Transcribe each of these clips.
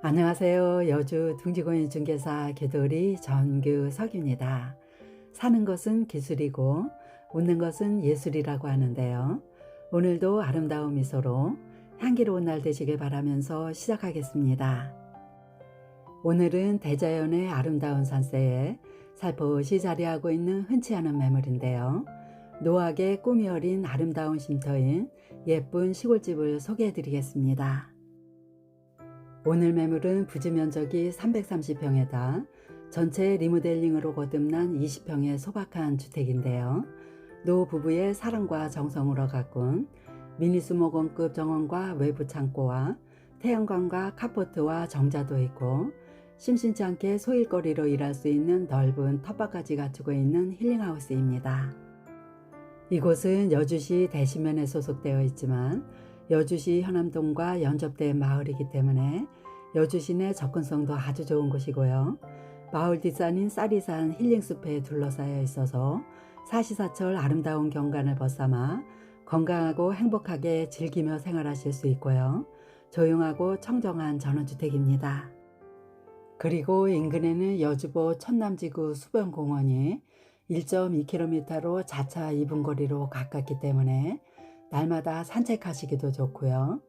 안녕하세요. 여주 둥지공인중개사 개돌이 전규석입니다. 사는 것은 기술이고 웃는 것은 예술이라고 하는데요. 오늘도 아름다운 미소로 향기로운 날 되시길 바라면서 시작하겠습니다. 오늘은 대자연의 아름다운 산세에 살포시 자리하고 있는 흔치 않은 매물인데요. 노악의 꿈이 어린 아름다운 쉼터인 예쁜 시골집을 소개해 드리겠습니다. 오늘 매물은 부지 면적이 330평에다 전체 리모델링으로 거듭난 20평의 소박한 주택인데요. 노 부부의 사랑과 정성으로 가꾼 미니수목원급 정원과 외부 창고와 태양광과 카포트와 정자도 있고 심심치 않게 소일거리로 일할 수 있는 넓은 텃밭까지 갖추고 있는 힐링하우스입니다. 이곳은 여주시 대신면에 소속되어 있지만 여주시 현암동과 연접된 마을이기 때문에 여주시 내 접근성도 아주 좋은 곳이고요. 마을 뒷산인 쌀이산 힐링숲에 둘러싸여 있어서 사시사철 아름다운 경관을 벗삼아 건강하고 행복하게 즐기며 생활하실 수 있고요. 조용하고 청정한 전원주택입니다. 그리고 인근에는 여주보 천남지구 수변공원이 1.2km로 자차 2분 거리로 가깝기 때문에 날마다 산책하시기도 좋고요.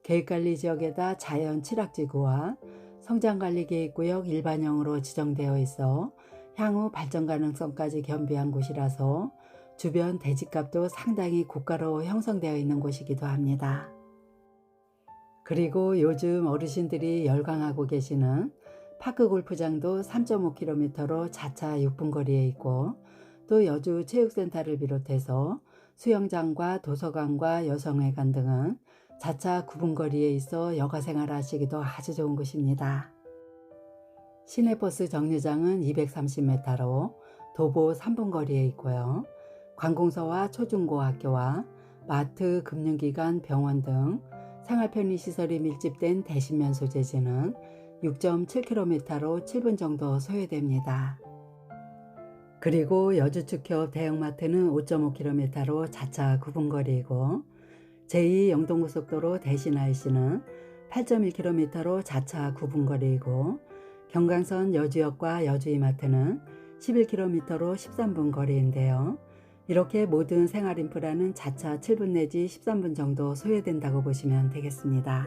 계획관리 지역에다 자연 칠학지구와 성장관리계획구역 일반형으로 지정되어 있어 향후 발전 가능성까지 겸비한 곳이라서 주변 대지값도 상당히 고가로 형성되어 있는 곳이기도 합니다. 그리고 요즘 어르신들이 열광하고 계시는 파크 골프장도 3.5km로 자차 6분 거리에 있고 또 여주 체육센터를 비롯해서 수영장과 도서관과 여성회관 등은 자차 9분 거리에 있어 여가생활 하시기도 아주 좋은 곳입니다. 시내버스 정류장은 230m로 도보 3분 거리에 있고요. 관공서와 초중고학교와 마트, 금융기관, 병원 등 생활편의시설이 밀집된 대신면 소재지는 6.7km로 7분 정도 소요됩니다. 그리고 여주축협 대형마트는 5.5km로 자차 9분 거리이고 제2영동고속도로 대신 IC는 8.1km로 자차 9분 거리이고 경강선 여주역과 여주이마트는 11km로 13분 거리인데요. 이렇게 모든 생활인프라는 자차 7분 내지 13분 정도 소요된다고 보시면 되겠습니다.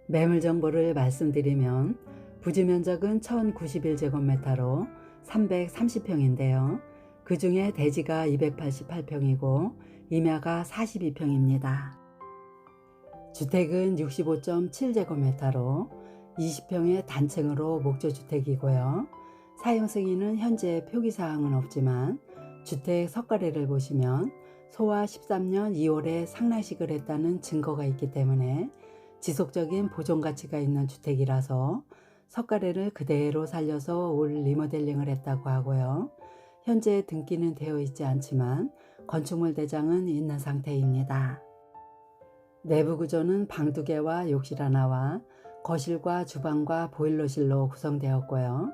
매물 정보를 말씀드리면 부지 면적은 1091제곱미터로 330평인데요. 그 중에 대지가 288평이고 임야가 42평입니다. 주택은 65.7제곱미터로 20평의 단층으로 목조주택이고요. 사용 승인은 현재 표기사항은 없지만 주택 석가래를 보시면 소와 13년 2월에 상납식을 했다는 증거가 있기 때문에 지속적인 보존가치가 있는 주택이라서 석가래를 그대로 살려서 올 리모델링을 했다고 하고요. 현재 등기는 되어 있지 않지만 건축물 대장은 있는 상태입니다. 내부 구조는 방 2개와 욕실 하나와 거실과 주방과 보일러실로 구성되었고요.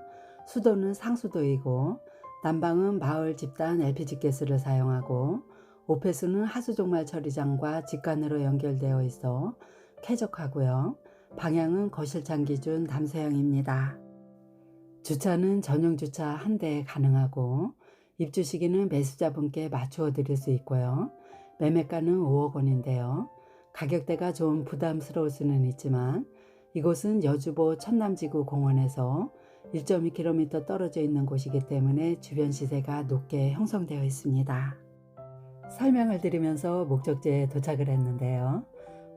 수도는 상수도이고 난방은 마을 집단 LPG가스를 사용하고 오폐수는 하수종말 처리장과 직관으로 연결되어 있어 쾌적하고요. 방향은 거실창 기준 남서향입니다. 주차는 전용 주차 1대 가능하고 입주 시기는 매수자분께 맞추어 드릴 수 있고요. 매매가는 5억 원인데요. 가격대가 좀 부담스러울 수는 있지만 이곳은 여주보 천남지구 공원에서 1.2km 떨어져 있는 곳이기 때문에 주변 시세가 높게 형성되어 있습니다. 설명을 드리면서 목적지에 도착을 했는데요.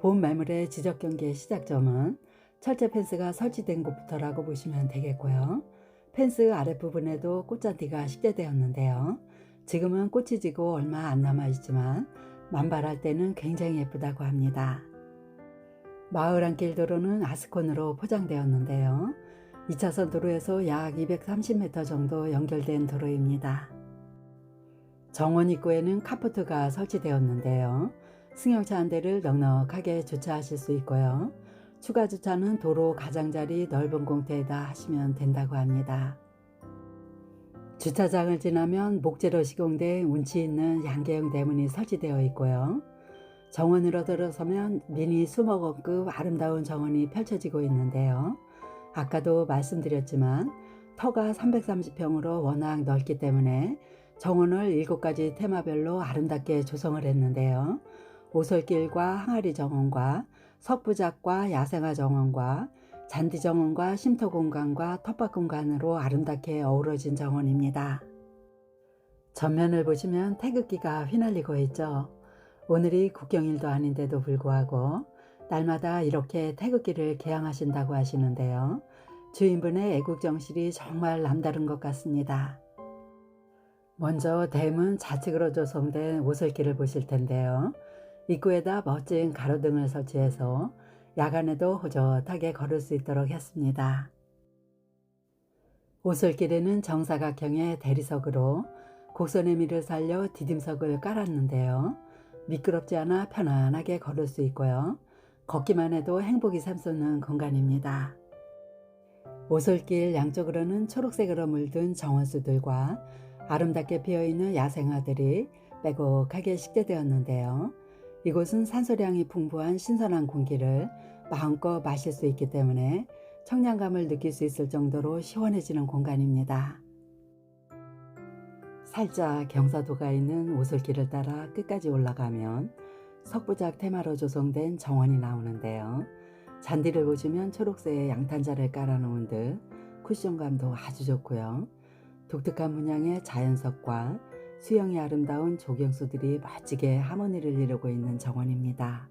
본 매물의 지적경계 시작점은 철제 펜스가 설치된 곳부터라고 보시면 되겠고요. 펜스 아랫부분에도 꽃잔디가 식재되었는데요. 지금은 꽃이 지고 얼마 안 남아 있지만 만발할 때는 굉장히 예쁘다고 합니다. 마을 안길 도로는 아스콘으로 포장되었는데요. 2차선 도로에서 약 230m 정도 연결된 도로입니다. 정원 입구에는 카포트가 설치되었는데요. 승용차 한 대를 넉넉하게 주차하실 수 있고요. 추가 주차는 도로 가장자리 넓은 공터에다 하시면 된다고 합니다. 주차장을 지나면 목재로 시공된 운치 있는 양계형 대문이 설치되어 있고요. 정원으로 들어서면 미니 수목원급 아름다운 정원이 펼쳐지고 있는데요. 아까도 말씀드렸지만 터가 330평으로 워낙 넓기 때문에 정원을 7가지 테마별로 아름답게 조성을 했는데요. 오솔길과 항아리 정원과 석부작과 야생화 정원과 잔디 정원과 쉼터 공간과 텃밭 공간으로 아름답게 어우러진 정원입니다. 전면을 보시면 태극기가 휘날리고 있죠. 오늘이 국경일도 아닌데도 불구하고 날마다 이렇게 태극기를 개항하신다고 하시는데요. 주인분의 애국정신이 정말 남다른 것 같습니다. 먼저 대문 좌측으로 조성된 오솔길을 보실 텐데요. 입구에다 멋진 가로등을 설치해서 야간에도 호젓하게 걸을 수 있도록 했습니다. 오솔길에는 정사각형의 대리석으로 곡선의미를 살려 디딤석을 깔았는데요. 미끄럽지 않아 편안하게 걸을 수 있고요. 걷기만 해도 행복이 샘솟는 공간입니다. 오솔길 양쪽으로는 초록색으로 물든 정원수들과 아름답게 피어있는 야생화들이 빼곡하게 식재되었는데요. 이곳은 산소량이 풍부한 신선한 공기를 마음껏 마실 수 있기 때문에 청량감을 느낄 수 있을 정도로 시원해지는 공간입니다. 살짝 경사도가 있는 오솔길을 따라 끝까지 올라가면 석부작 테마로 조성된 정원이 나오는데요. 잔디를 보시면 초록색 양탄자를 깔아놓은 듯 쿠션감도 아주 좋고요. 독특한 문양의 자연석과 수영이 아름다운 조경수들이 멋지게 하모니를 이루고 있는 정원입니다.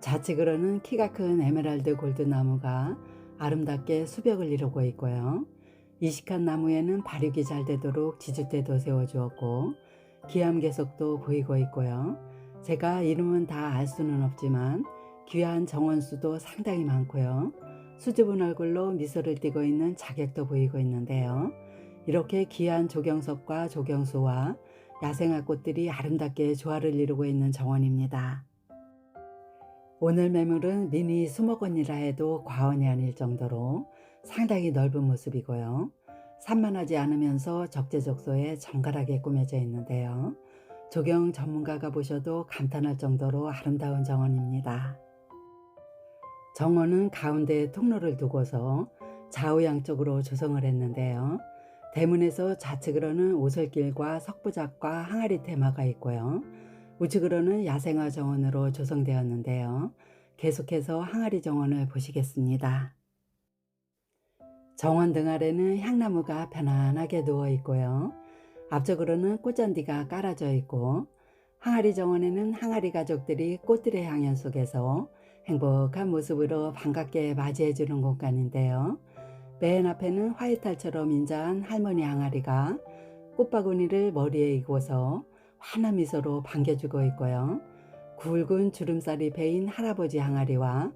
좌측으로는 키가 큰 에메랄드 골드나무가 아름답게 수벽을 이루고 있고요. 이식한 나무에는 발육이 잘 되도록 지주대도 세워주었고 기암괴석도 보이고 있고요. 제가 이름은 다 알 수는 없지만 귀한 정원수도 상당히 많고요. 수줍은 얼굴로 미소를 띠고 있는 자객도 보이고 있는데요. 이렇게 귀한 조경석과 조경수와 야생화 꽃들이 아름답게 조화를 이루고 있는 정원입니다. 오늘 매물은 미니 수목원이라 해도 과언이 아닐 정도로 상당히 넓은 모습이고요. 산만하지 않으면서 적재적소에 정갈하게 꾸며져 있는데요. 조경 전문가가 보셔도 감탄할 정도로 아름다운 정원입니다. 정원은 가운데에 통로를 두고서 좌우 양쪽으로 조성을 했는데요. 대문에서 좌측으로는 오솔길과 석부작과 항아리 테마가 있고요. 우측으로는 야생화 정원으로 조성되었는데요. 계속해서 항아리 정원을 보시겠습니다. 정원 등 아래는 향나무가 편안하게 누워 있고요. 앞쪽으로는 꽃잔디가 깔아져 있고 항아리 정원에는 항아리 가족들이 꽃들의 향연 속에서 행복한 모습으로 반갑게 맞이해 주는 공간인데요. 맨 앞에는 화이탈처럼 인자한 할머니 항아리가 꽃바구니를 머리에 이고서 환한 미소로 반겨주고 있고요. 굵은 주름살이 베인 할아버지 항아리와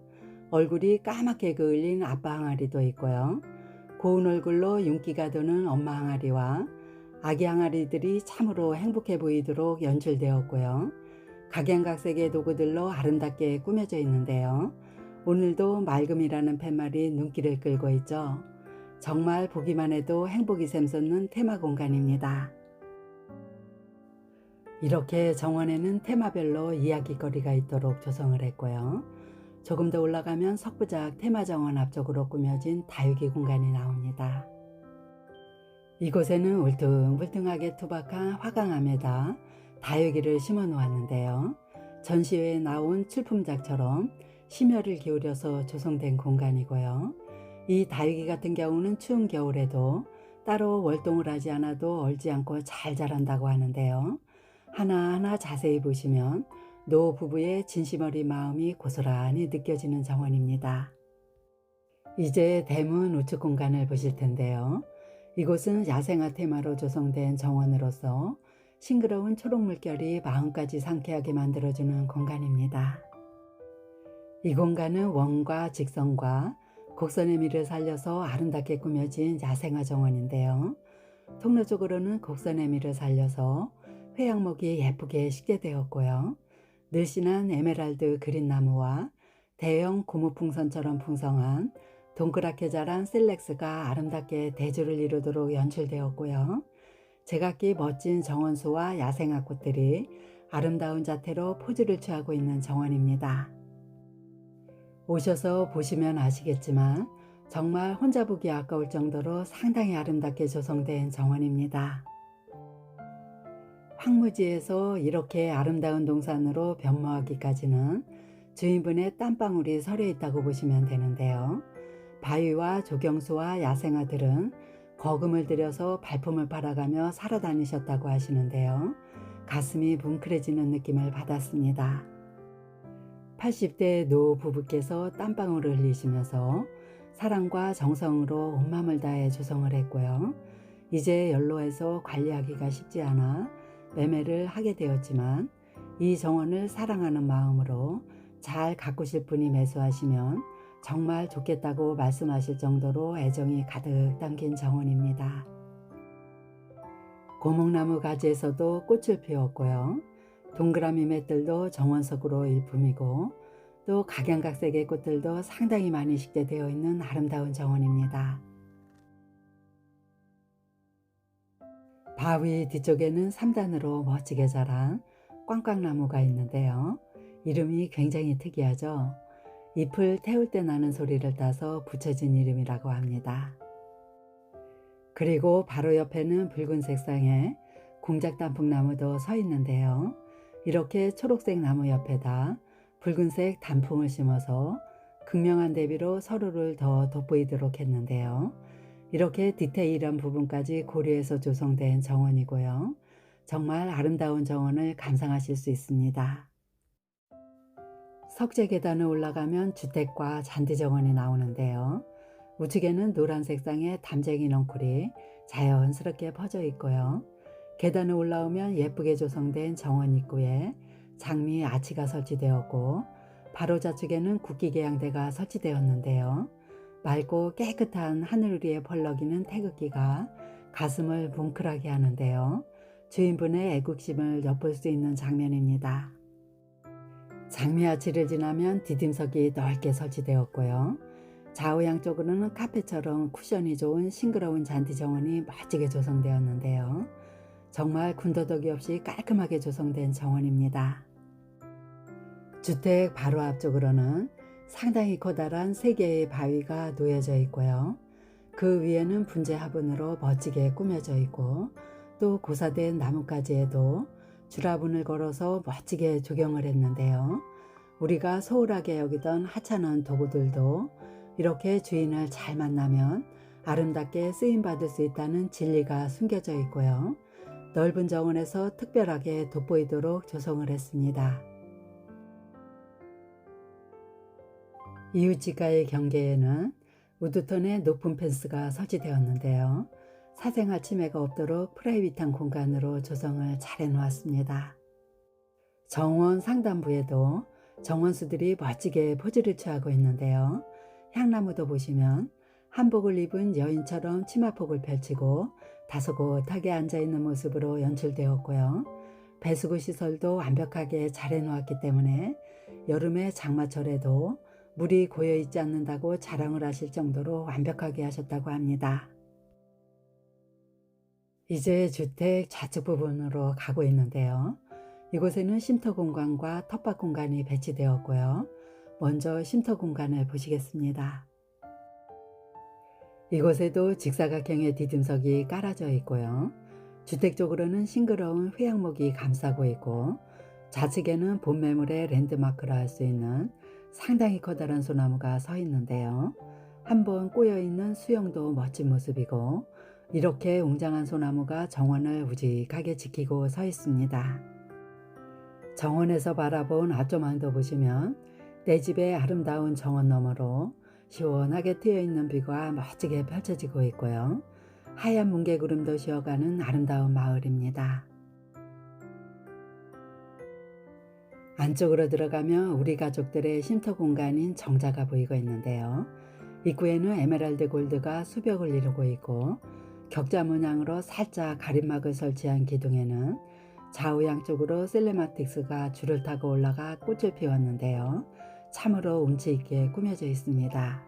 얼굴이 까맣게 그을린 아빠 항아리도 있고요. 고운 얼굴로 윤기가 도는 엄마 항아리와 아기 항아리들이 참으로 행복해 보이도록 연출되었고요. 각양각색의 도구들로 아름답게 꾸며져 있는데요. 오늘도 맑음이라는 팻말이 눈길을 끌고 있죠. 정말 보기만 해도 행복이 샘솟는 테마 공간입니다. 이렇게 정원에는 테마별로 이야기거리가 있도록 조성을 했고요. 조금 더 올라가면 석부작 테마정원 앞쪽으로 꾸며진 다육이 공간이 나옵니다. 이곳에는 울퉁불퉁하게 투박한 화강암에다 다육이를 심어 놓았는데요. 전시회에 나온 출품작처럼 심혈을 기울여서 조성된 공간이고요. 이 다육이 같은 경우는 추운 겨울에도 따로 월동을 하지 않아도 얼지 않고 잘 자란다고 하는데요. 하나하나 자세히 보시면 노 부부의 진심 어린 마음이 고스란히 느껴지는 정원입니다. 이제 대문 우측 공간을 보실 텐데요. 이곳은 야생화 테마로 조성된 정원으로서 싱그러운 초록 물결이 마음까지 상쾌하게 만들어주는 공간입니다. 이 공간은 원과 직선과 곡선의 미를 살려서 아름답게 꾸며진 야생화 정원인데요. 통로 쪽으로는 곡선의 미를 살려서 회양목이 예쁘게 식재되었고요. 늘씬한 에메랄드 그린나무와 대형 고무풍선처럼 풍성한 동그랗게 자란 셀렉스가 아름답게 대조를 이루도록 연출되었고요. 제각기 멋진 정원수와 야생화 꽃들이 아름다운 자태로 포즈를 취하고 있는 정원입니다. 오셔서 보시면 아시겠지만 정말 혼자 보기 아까울 정도로 상당히 아름답게 조성된 정원입니다. 황무지에서 이렇게 아름다운 동산으로 변모하기까지는 주인분의 땀방울이 서려 있다고 보시면 되는데요. 바위와 조경수와 야생아들은 거금을 들여서 발품을 팔아가며 살아 다니셨다고 하시는데요. 가슴이 뭉클해지는 느낌을 받았습니다. 80대 노 부부께서 땀방울을 흘리시면서 사랑과 정성으로 온 마음을 다해 조성을 했고요. 이제 연로해서 관리하기가 쉽지 않아 매매를 하게 되었지만 이 정원을 사랑하는 마음으로 잘 가꾸실 분이 매수하시면 정말 좋겠다고 말씀하실 정도로 애정이 가득 담긴 정원입니다. 고목나무 가지에서도 꽃을 피웠고요. 동그라미 맷들도 정원석으로 일품이고 또 각양각색의 꽃들도 상당히 많이 식재되어 있는 아름다운 정원입니다. 바위 뒤쪽에는 3단으로 멋지게 자란 꽝꽝나무가 있는데요. 이름이 굉장히 특이하죠. 잎을 태울 때 나는 소리를 따서 붙여진 이름이라고 합니다. 그리고 바로 옆에는 붉은 색상의 공작단풍나무도 서 있는데요. 이렇게 초록색 나무 옆에다 붉은색 단풍을 심어서 극명한 대비로 서로를 더 돋보이도록 했는데요. 이렇게 디테일한 부분까지 고려해서 조성된 정원이고요. 정말 아름다운 정원을 감상하실 수 있습니다. 석재 계단을 올라가면 주택과 잔디 정원이 나오는데요. 우측에는 노란 색상의 담쟁이 넝쿨이 자연스럽게 퍼져 있고요. 계단을 올라오면 예쁘게 조성된 정원 입구에 장미 아치가 설치되었고 바로 좌측에는 국기계양대가 설치되었는데요. 맑고 깨끗한 하늘 위에 펄럭이는 태극기가 가슴을 뭉클하게 하는데요. 주인분의 애국심을 엿볼 수 있는 장면입니다. 장미아치를 지나면 디딤석이 넓게 설치되었고요. 좌우양 쪽으로는 카페처럼 쿠션이 좋은 싱그러운 잔디 정원이 멋지게 조성되었는데요. 정말 군더더기 없이 깔끔하게 조성된 정원입니다. 주택 바로 앞쪽으로는 상당히 커다란 3개의 바위가 놓여져 있고요. 그 위에는 분재 화분으로 멋지게 꾸며져 있고 또 고사된 나뭇가지에도 주라분을 걸어서 멋지게 조경을 했는데요. 우리가 소홀하게 여기던 하찮은 도구들도 이렇게 주인을 잘 만나면 아름답게 쓰임받을 수 있다는 진리가 숨겨져 있고요. 넓은 정원에서 특별하게 돋보이도록 조성을 했습니다. 이웃집과의 경계에는 우드톤의 높은 펜스가 설치되었는데요. 사생활 침해가 없도록 프라이빗한 공간으로 조성을 잘 해놓았습니다. 정원 상단부에도 정원수들이 멋지게 포즈를 취하고 있는데요. 향나무도 보시면 한복을 입은 여인처럼 치마폭을 펼치고 다소곳하게 앉아있는 모습으로 연출되었고요. 배수구 시설도 완벽하게 잘 해놓았기 때문에 여름의 장마철에도 물이 고여있지 않는다고 자랑을 하실 정도로 완벽하게 하셨다고 합니다. 이제 주택 좌측 부분으로 가고 있는데요. 이곳에는 쉼터 공간과 텃밭 공간이 배치되었고요. 먼저 쉼터 공간을 보시겠습니다. 이곳에도 직사각형의 디딤석이 깔아져 있고요. 주택 쪽으로는 싱그러운 회양목이 감싸고 있고 좌측에는 봄매물의 랜드마크라 할 수 있는 상당히 커다란 소나무가 서 있는데요. 한번 꼬여있는 수영도 멋진 모습이고 이렇게 웅장한 소나무가 정원을 우직하게 지키고 서 있습니다. 정원에서 바라본 앞조망도 보시면 내 집의 아름다운 정원 너머로 시원하게 트여있는 뷰가 멋지게 펼쳐지고 있고요. 하얀 뭉게구름도 쉬어가는 아름다운 마을입니다. 안쪽으로 들어가면 우리 가족들의 쉼터 공간인 정자가 보이고 있는데요. 입구에는 에메랄드 골드가 수벽을 이루고 있고 격자 문양으로 살짝 가림막을 설치한 기둥에는 좌우 양쪽으로 셀레마틱스가 줄을 타고 올라가 꽃을 피웠는데요. 참으로 운치 있게 꾸며져 있습니다.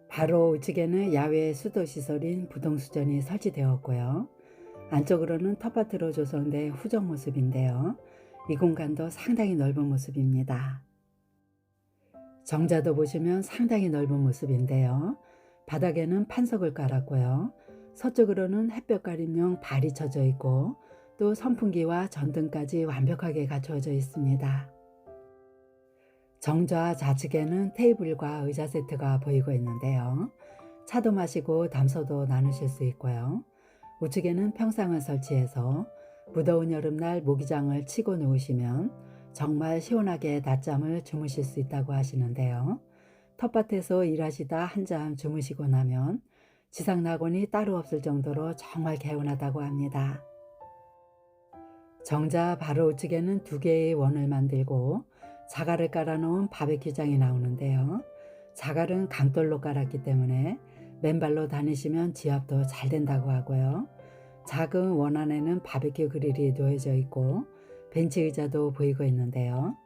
바로 우측에는 야외 수도시설인 부동수전이 설치되었고요. 안쪽으로는 텃밭으로 조성된 후정 모습인데요. 이 공간도 상당히 넓은 모습입니다. 정자도 보시면 상당히 넓은 모습인데요. 바닥에는 판석을 깔았고요. 서쪽으로는 햇볕 가림용 발이 쳐져 있고 또 선풍기와 전등까지 완벽하게 갖추어져 있습니다. 정자 좌측에는 테이블과 의자 세트가 보이고 있는데요. 차도 마시고 담소도 나누실 수 있고요. 우측에는 평상을 설치해서 무더운 여름날 모기장을 치고 누우시면 정말 시원하게 낮잠을 주무실 수 있다고 하시는데요. 텃밭에서 일하시다 한잠 주무시고 나면 지상 낙원이 따로 없을 정도로 정말 개운하다고 합니다. 정자 바로 우측에는 2개의 원을 만들고 자갈을 깔아놓은 바베큐장이 나오는데요. 자갈은 강돌로 깔았기 때문에 맨발로 다니시면 지압도 잘 된다고 하고요. 작은 원 안에는 바베큐 그릴이 놓여져 있고 벤치 의자도 보이고 있는데요.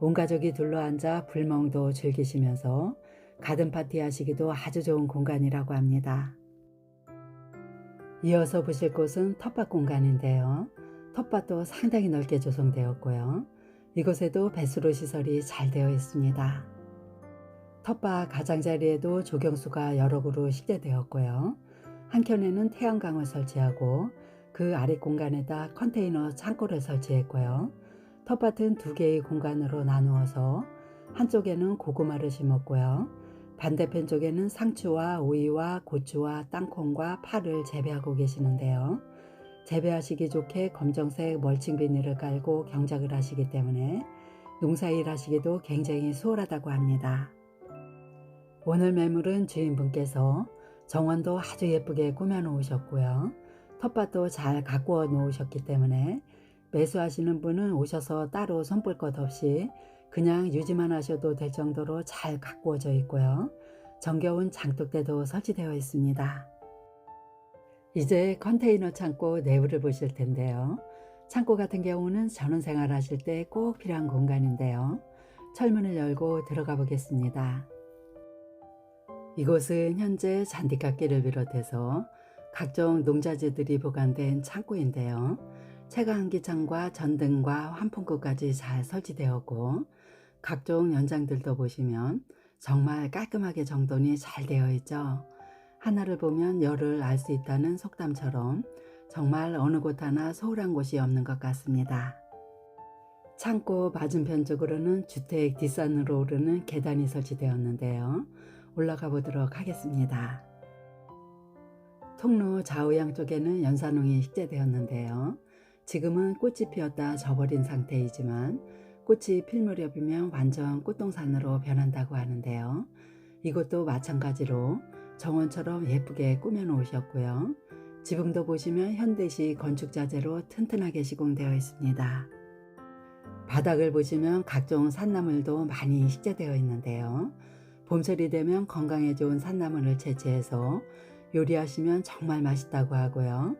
온 가족이 둘러앉아 불멍도 즐기시면서 가든 파티 하시기도 아주 좋은 공간이라고 합니다. 이어서 보실 곳은 텃밭 공간인데요. 텃밭도 상당히 넓게 조성되었고요. 이곳에도 배수로 시설이 잘 되어 있습니다. 텃밭 가장자리에도 조경수가 여러 그루 식재되었고요. 한켠에는 태양광을 설치하고 그 아래 공간에다 컨테이너 창고를 설치했고요. 텃밭은 2개의 공간으로 나누어서 한쪽에는 고구마를 심었고요. 반대편 쪽에는 상추와 오이와 고추와 땅콩과 파를 재배하고 계시는데요. 재배하시기 좋게 검정색 멀칭 비닐을 깔고 경작을 하시기 때문에 농사일 하시기도 굉장히 수월하다고 합니다. 오늘 매물은 주인분께서 정원도 아주 예쁘게 꾸며 놓으셨고요. 텃밭도 잘 가꾸어 놓으셨기 때문에 매수하시는 분은 오셔서 따로 손볼 것 없이 그냥 유지만 하셔도 될 정도로 잘 가꾸어져 있고요. 정겨운 장독대도 설치되어 있습니다. 이제 컨테이너 창고 내부를 보실 텐데요. 창고 같은 경우는 전원생활 하실 때 꼭 필요한 공간인데요. 철문을 열고 들어가 보겠습니다. 이곳은 현재 잔디깎이를 비롯해서 각종 농자재들이 보관된 창고인데요. 채광기창과 전등과 환풍구까지 잘 설치되었고 각종 연장들도 보시면 정말 깔끔하게 정돈이 잘 되어 있죠. 하나를 보면 열을 알 수 있다는 속담처럼 정말 어느 곳 하나 소홀한 곳이 없는 것 같습니다. 창고 맞은편 쪽으로는 주택 뒷산으로 오르는 계단이 설치되었는데요. 올라가 보도록 하겠습니다. 통로 좌우양 쪽에는 연산홍이 식재되었는데요. 지금은 꽃이 피었다 져버린 상태이지만 꽃이 필 무렵이면 완전 꽃동산으로 변한다고 하는데요. 이것도 마찬가지로 정원처럼 예쁘게 꾸며 놓으셨고요. 지붕도 보시면 현대식 건축자재로 튼튼하게 시공되어 있습니다. 바닥을 보시면 각종 산나물도 많이 식재되어 있는데요. 봄철이 되면 건강에 좋은 산나물을 채취해서 요리하시면 정말 맛있다고 하고요.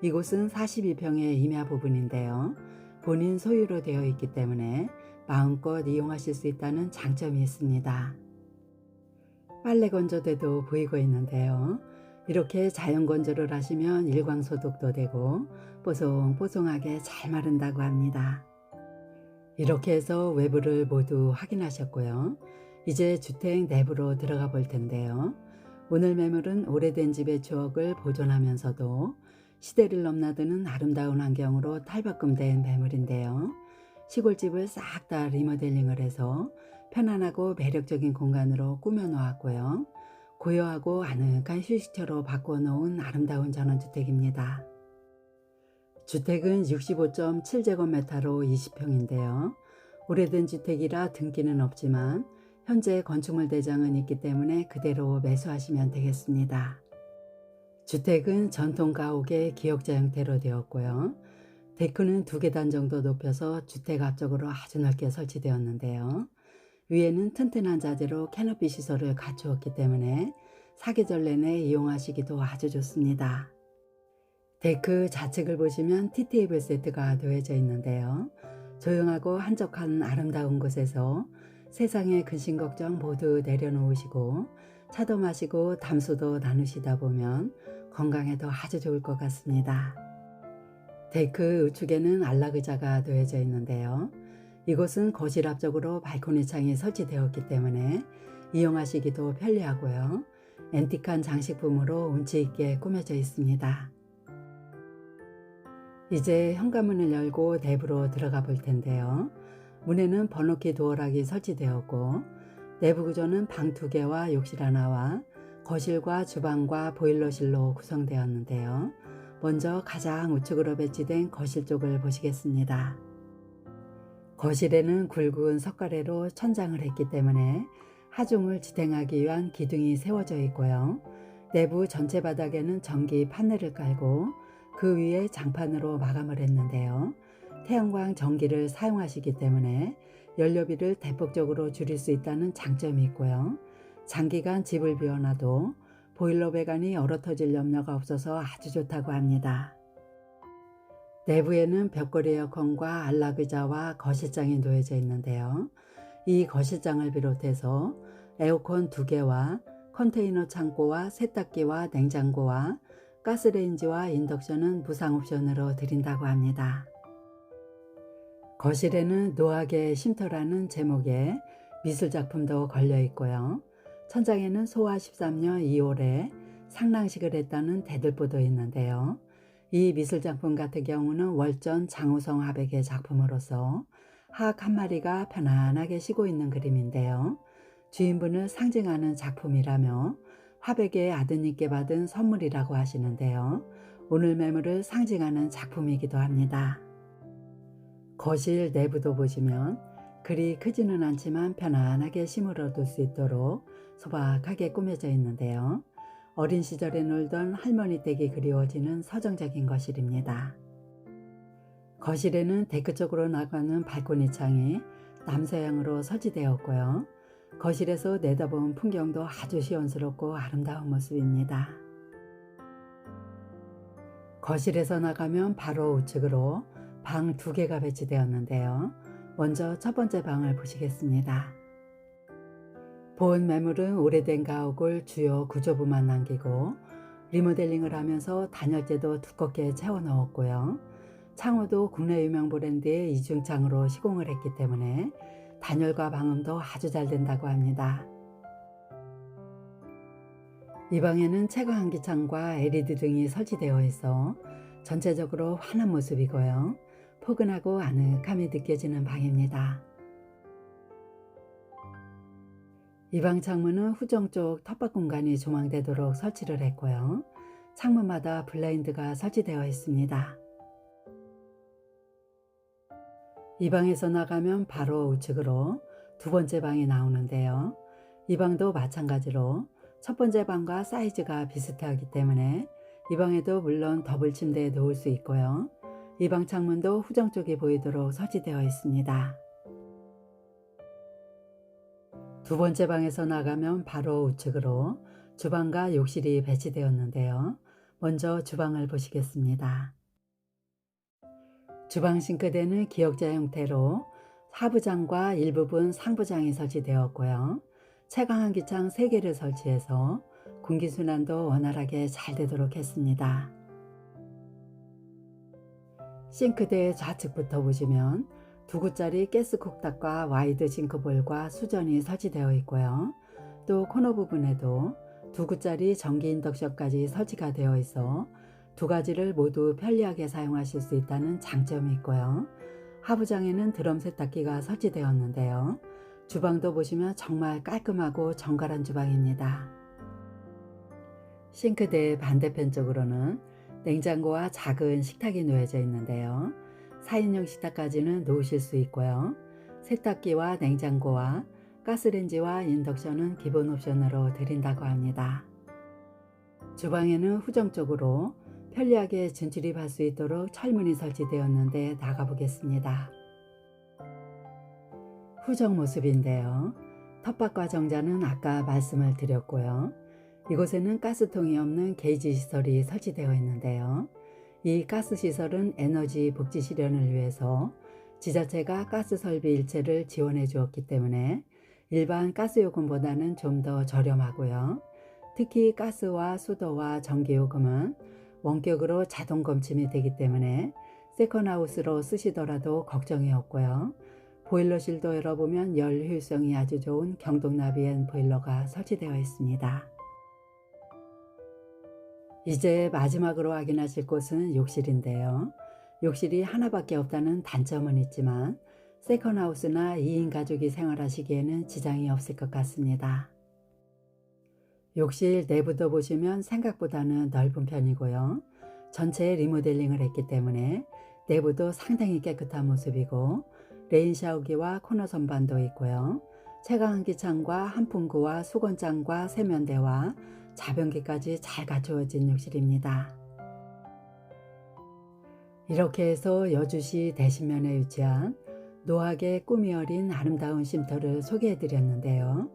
이곳은 42평의 임야 부분인데요. 본인 소유로 되어 있기 때문에 마음껏 이용하실 수 있다는 장점이 있습니다. 빨래 건조대도 보이고 있는데요. 이렇게 자연 건조를 하시면 일광 소독도 되고 뽀송뽀송하게 잘 마른다고 합니다. 이렇게 해서 외부를 모두 확인하셨고요. 이제 주택 내부로 들어가 볼 텐데요. 오늘 매물은 오래된 집의 추억을 보존하면서도 시대를 넘나드는 아름다운 환경으로 탈바꿈된 매물인데요. 시골집을 싹 다 리모델링을 해서 편안하고 매력적인 공간으로 꾸며 놓았고요. 고요하고 아늑한 휴식처로 바꿔 놓은 아름다운 전원주택입니다. 주택은 65.7제곱미터로 20평인데요. 오래된 주택이라 등기는 없지만 현재 건축물 대장은 있기 때문에 그대로 매수하시면 되겠습니다. 주택은 전통 가옥의 기역자 형태로 되었고요. 데크는 2계단 정도 높여서 주택 앞쪽으로 아주 넓게 설치되었는데요. 위에는 튼튼한 자재로 캐노피 시설을 갖추었기 때문에 사계절 내내 이용하시기도 아주 좋습니다. 데크 좌측을 보시면 티테이블 세트가 놓여져 있는데요. 조용하고 한적한 아름다운 곳에서 세상의 근심 걱정 모두 내려놓으시고 차도 마시고 담소도 나누시다 보면 건강에도 아주 좋을 것 같습니다. 데크 우측에는 안락의자가 놓여져 있는데요. 이곳은 거실 앞쪽으로 발코니 창이 설치되었기 때문에 이용하시기도 편리하고요. 앤틱한 장식품으로 운치 있게 꾸며져 있습니다. 이제 현관문을 열고 내부로 들어가 볼 텐데요. 문에는 번호키 도어락이 설치되었고 내부 구조는 방 2개와 욕실 하나와 거실과 주방과 보일러실로 구성되었는데요. 먼저 가장 우측으로 배치된 거실 쪽을 보시겠습니다. 거실에는 굵은 석가래로 천장을 했기 때문에 하중을 지탱하기 위한 기둥이 세워져 있고요. 내부 전체 바닥에는 전기 판넬을 깔고 그 위에 장판으로 마감을 했는데요. 태양광 전기를 사용하시기 때문에 연료비를 대폭적으로 줄일 수 있다는 장점이 있고요. 장기간 집을 비워놔도 보일러 배관이 얼어터질 염려가 없어서 아주 좋다고 합니다. 내부에는 벽걸이 에어컨과 안락의자와 거실장이 놓여져 있는데요. 이 거실장을 비롯해서 에어컨 2개와 컨테이너 창고와 세탁기와 냉장고와 가스레인지와 인덕션은 무상 옵션으로 드린다고 합니다. 거실에는 노하게 쉼터라는 제목의 미술작품도 걸려 있고요. 천장에는 소화 13년 2월에 상랑식을 했다는 대들보도 있는데요. 이 미술작품 같은 경우는 월전 장우성 화백의 작품으로서 학 한 마리가 편안하게 쉬고 있는 그림인데요. 주인분을 상징하는 작품이라며 화백의 아드님께 받은 선물이라고 하시는데요. 오늘 매물을 상징하는 작품이기도 합니다. 거실 내부도 보시면 그리 크지는 않지만 편안하게 심으러 둘 수 있도록 소박하게 꾸며져 있는데요. 어린 시절에 놀던 할머니 댁이 그리워지는 서정적인 거실입니다. 거실에는 데크 쪽으로 나가는 발코니 창이 남서향으로 설치되었고요. 거실에서 내다본 풍경도 아주 시원스럽고 아름다운 모습입니다. 거실에서 나가면 바로 우측으로 방 2개가 배치되었는데요. 먼저 첫 번째 방을 보시겠습니다. 본 매물은 오래된 가옥을 주요 구조부만 남기고 리모델링을 하면서 단열재도 두껍게 채워 넣었고요. 창호도 국내 유명 브랜드의 이중창으로 시공을 했기 때문에 단열과 방음도 아주 잘 된다고 합니다. 이 방에는 채광기창과 LED 등이 설치되어 있어 전체적으로 환한 모습이고요. 포근하고 아늑함이 느껴지는 방입니다. 이 방 창문은 후정 쪽 텃밭 공간이 조망되도록 설치를 했고요. 창문마다 블라인드가 설치되어 있습니다. 이 방에서 나가면 바로 우측으로 2번째 방이 나오는데요. 이 방도 마찬가지로 첫 번째 방과 사이즈가 비슷하기 때문에 이 방에도 물론 더블 침대에 놓을 수 있고요. 이 방 창문도 후정 쪽이 보이도록 설치되어 있습니다. 2번째 방에서 나가면 바로 우측으로 주방과 욕실이 배치되었는데요. 먼저 주방을 보시겠습니다. 주방 싱크대는 기역자 형태로 하부장과 일부분 상부장이 설치되었고요. 채광환기창 3개를 설치해서 공기순환도 원활하게 잘 되도록 했습니다. 싱크대 좌측부터 보시면 2구짜리 가스쿡탑과 와이드 싱크볼과 수전이 설치되어 있고요. 또 코너 부분에도 2구짜리 전기 인덕션까지 설치가 되어 있어 2가지를 모두 편리하게 사용하실 수 있다는 장점이 있고요. 하부장에는 드럼 세탁기가 설치되었는데요. 주방도 보시면 정말 깔끔하고 정갈한 주방입니다. 싱크대 반대편 쪽으로는 냉장고와 작은 식탁이 놓여져 있는데요. 4인용 식탁까지는 놓으실 수 있고요. 세탁기와 냉장고와 가스레인지와 인덕션은 기본 옵션으로 드린다고 합니다. 주방에는 후정 쪽으로 편리하게 진출입할 수 있도록 철문이 설치되었는데 나가 보겠습니다. 후정 모습인데요. 텃밭과 정자는 아까 말씀을 드렸고요. 이곳에는 가스통이 없는 게이지 시설이 설치되어 있는데요. 이 가스 시설은 에너지 복지 실현을 위해서 지자체가 가스 설비 일체를 지원해 주었기 때문에 일반 가스요금보다는 좀 더 저렴하고요. 특히 가스와 수도와 전기요금은 원격으로 자동 검침이 되기 때문에 세컨하우스로 쓰시더라도 걱정이 없고요. 보일러실도 열어보면 열 효율성이 아주 좋은 경동나비엔 보일러가 설치되어 있습니다. 이제 마지막으로 확인하실 곳은 욕실인데요. 욕실이 하나밖에 없다는 단점은 있지만 세컨하우스나 2인 가족이 생활하시기에는 지장이 없을 것 같습니다. 욕실 내부도 보시면 생각보다는 넓은 편이고요. 전체 리모델링을 했기 때문에 내부도 상당히 깨끗한 모습이고 레인 샤워기와 코너 선반도 있고요. 채광기 창과 한풍구와 수건장과 세면대와 자변기까지 잘 갖추어진 욕실입니다. 이렇게 해서 여주시 대신면에 위치한 노하게 꿈이 어린 아름다운 쉼터를 소개해 드렸는데요.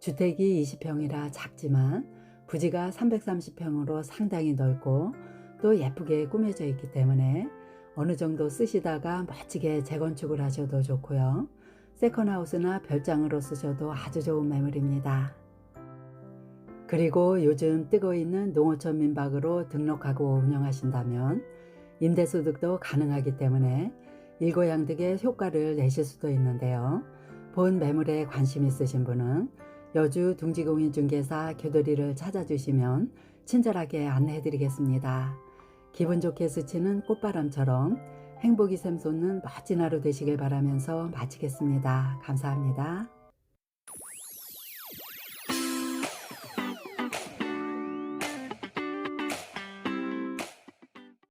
주택이 20평이라 작지만 부지가 330평으로 상당히 넓고 또 예쁘게 꾸며져 있기 때문에 어느 정도 쓰시다가 멋지게 재건축을 하셔도 좋고요. 세컨하우스나 별장으로 쓰셔도 아주 좋은 매물입니다. 그리고 요즘 뜨고 있는 농어촌 민박으로 등록하고 운영하신다면 임대소득도 가능하기 때문에 일거양득의 효과를 내실 수도 있는데요. 본 매물에 관심 있으신 분은 여주 둥지공인중개사 교도리를 찾아주시면 친절하게 안내해 드리겠습니다. 기분 좋게 스치는 꽃바람처럼 행복이 샘솟는 멋진 하루 되시길 바라면서 마치겠습니다. 감사합니다.